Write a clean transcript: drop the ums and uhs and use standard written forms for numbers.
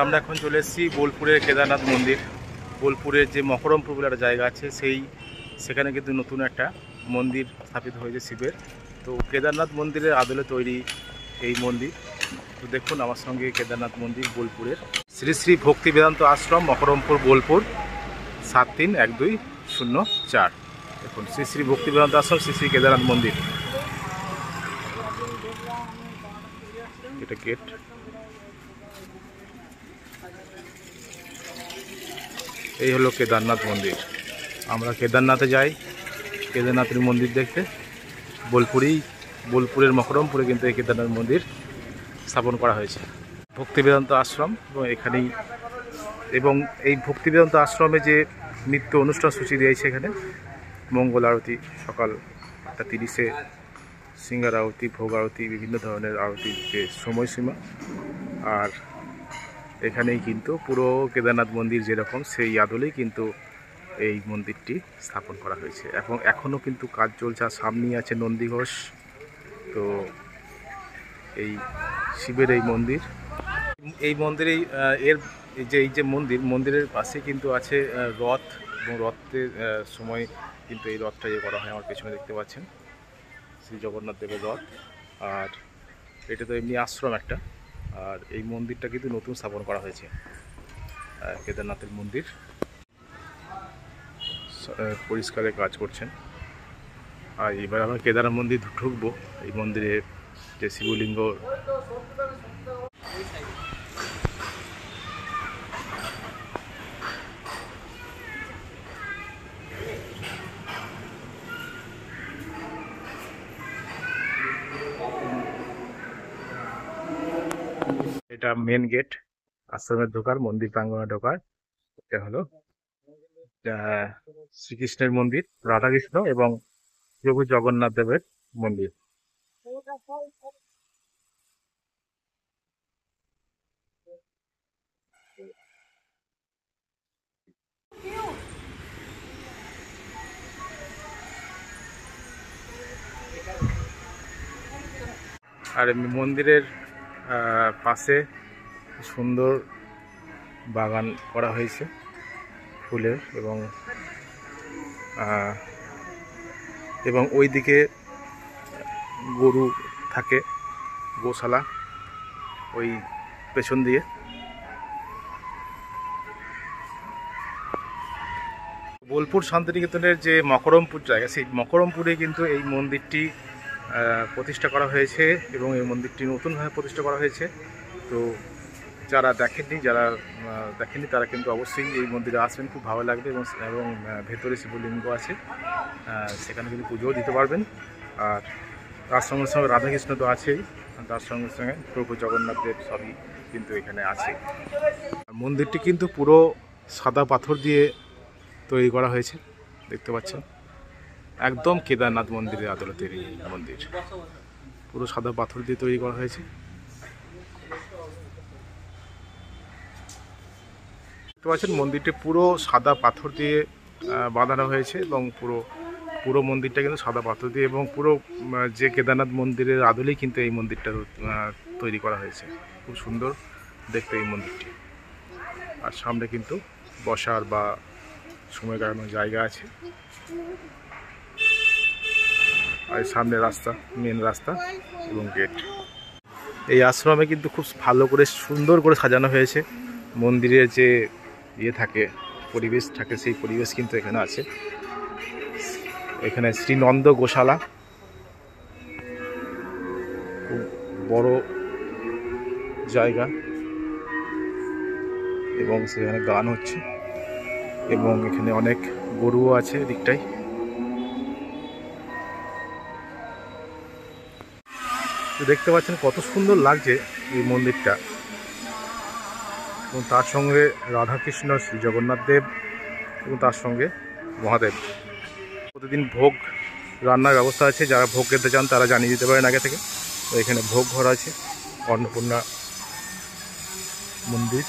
আমরা এখন চলে এসেছি বোলপুরের কেদারনাথ মন্দির। বোলপুরের যে মকরমপুর বলে একটা জায়গা আছে সেখানে কিন্তু নতুন একটা মন্দির স্থাপিত হয়েছে শিবের। তো কেদারনাথ মন্দিরের আদলে তৈরি এই মন্দির। তো দেখুন আমার সঙ্গে কেদারনাথ মন্দির বোলপুরের শ্রী শ্রী ভক্তি বেদান্ত আশ্রম, মকরমপুর, বোলপুর 731204। দেখুন শ্রী শ্রী ভক্তি বেদান্ত আশ্রম, শ্রী শ্রী কেদারনাথ মন্দির। এটা গেট। এই হলো কেদারনাথ মন্দির। আমরা কেদারনাথে যাই কেদারনাথের মন্দির দেখতে। বোলপুরের মকরমপুরে কিন্তু এই কেদারনাথ মন্দির স্থাপন করা হয়েছে। ভক্তি বেদান্ত আশ্রম এবং এই ভক্তি বেদান্ত আশ্রমে যে নিত্য অনুষ্ঠান সূচি দিয়েছে, এখানে মঙ্গল আরতি সকাল 8:30-এ, সিঙ্গার আরতি, ভোগ আরতি, বিভিন্ন ধরনের আরতির যে সময়সীমা। আর এখানেই কিন্তু পুরো কেদারনাথ মন্দির যেরকম সেই আদলেই কিন্তু এই মন্দিরটি স্থাপন করা হয়েছে এবং এখনও কিন্তু কাজ চলছে। আর সামনেই আছে নন্দী ঘোষ। তো এই শিবের এই মন্দির, এই মন্দিরেই এই যে মন্দিরের পাশে কিন্তু আছে রথ, এবং রথের সময় কিন্তু এই রথটা করা হয়। আমার পেছনে দেখতে পাচ্ছেন শ্রী জগন্নাথ দেবের রথ। আর এটা তো এমনি আশ্রম একটা। আর এই মন্দিরটা কিন্তু নতুন স্থাপন করা হয়েছে, কেদারনাথের মন্দির। পরিষ্কারের কাজ করছেন। আর এবার আমরা কেদারনাথ মন্দির ঢুকবো। এই মন্দিরে যে শিবলিঙ্গ, এটা মেন গেট আশ্রমের ঢোকার, মন্দির প্রাঙ্গণে ঢোকার। এটা হলো শ্রীকৃষ্ণের মন্দির, রাধাকৃষ্ণ এবং প্রভু জগন্নাথ দেবের মন্দির। আর এমনি মন্দিরের পাশে সুন্দর বাগান করা হয়েছে ফুলের, এবং ওইদিকে গরু থাকে, গোশালা ওই পেছন দিয়ে। বোলপুর শান্তিনিকেতনের যে মকরমপুর জায়গা, সেই মকরমপুরে কিন্তু এই মন্দিরটি প্রতিষ্ঠা করা হয়েছে এবং এই মন্দিরটি নতুনভাবে প্রতিষ্ঠা করা হয়েছে। তো যারা দেখেননি তারা কিন্তু অবশ্যই এই মন্দিরে আসবেন, খুব ভালো লাগবে। এবং ভেতরে শিবলিঙ্গ আছে, সেখানে কিন্তু পুজোও দিতে পারবেন। আর তার সঙ্গে সঙ্গে রাধাকৃষ্ণ তো আছেই, তার সঙ্গে সঙ্গে প্রভু জগন্নাথ দেব সবই কিন্তু এখানে আছে। মন্দিরটি কিন্তু পুরো সাদা পাথর দিয়ে তৈরি করা হয়েছে, দেখতে পাচ্ছেন। একদম কেদারনাথ মন্দিরের আদলে তৈরি মন্দির, পুরো সাদা পাথর দিয়ে তৈরি করা হয়েছে। দেখতে পাচ্ছেন মন্দিরটি পুরো সাদা পাথর দিয়ে বাঁধানো হয়েছে এবং পুরো মন্দিরটা কিন্তু সাদা পাথর দিয়ে, এবং পুরো যে কেদারনাথ মন্দিরের আদলেই কিন্তু এই মন্দিরটা তৈরি করা হয়েছে। খুব সুন্দর দেখতে এই মন্দিরটি। আর সামনে কিন্তু বসার বা সময় কাটানোর জায়গা আছে। আর সামনে রাস্তা, মেন রাস্তা এবং গেট। এই আশ্রমে কিন্তু খুব ভালো করে সুন্দর করে সাজানো হয়েছে। মন্দিরের যে থাকে, পরিবেশ থাকে, সেই পরিবেশ কিন্তু এখানে আছে। এখানে শ্রী নন্দ গোশালা, খুব বড় জায়গা, এবং সেখানে গান হচ্ছে, এবং এখানে অনেক গরুও আছে এদিকটাই। দেখতে পাচ্ছেন কত সুন্দর লাগছে এই মন্দিরটা, এবং তার সঙ্গে রাধাকৃষ্ণ, শ্রী জগন্নাথ দেব এবং তার সঙ্গে মহাদেব। প্রতিদিন ভোগ রান্নার ব্যবস্থা আছে, যারা ভোগ খেতে চান তারা জানিয়ে দিতে পারেন আগে থেকে। তো এখানে ভোগ ঘর আছে, অন্নপূর্ণা মন্দির।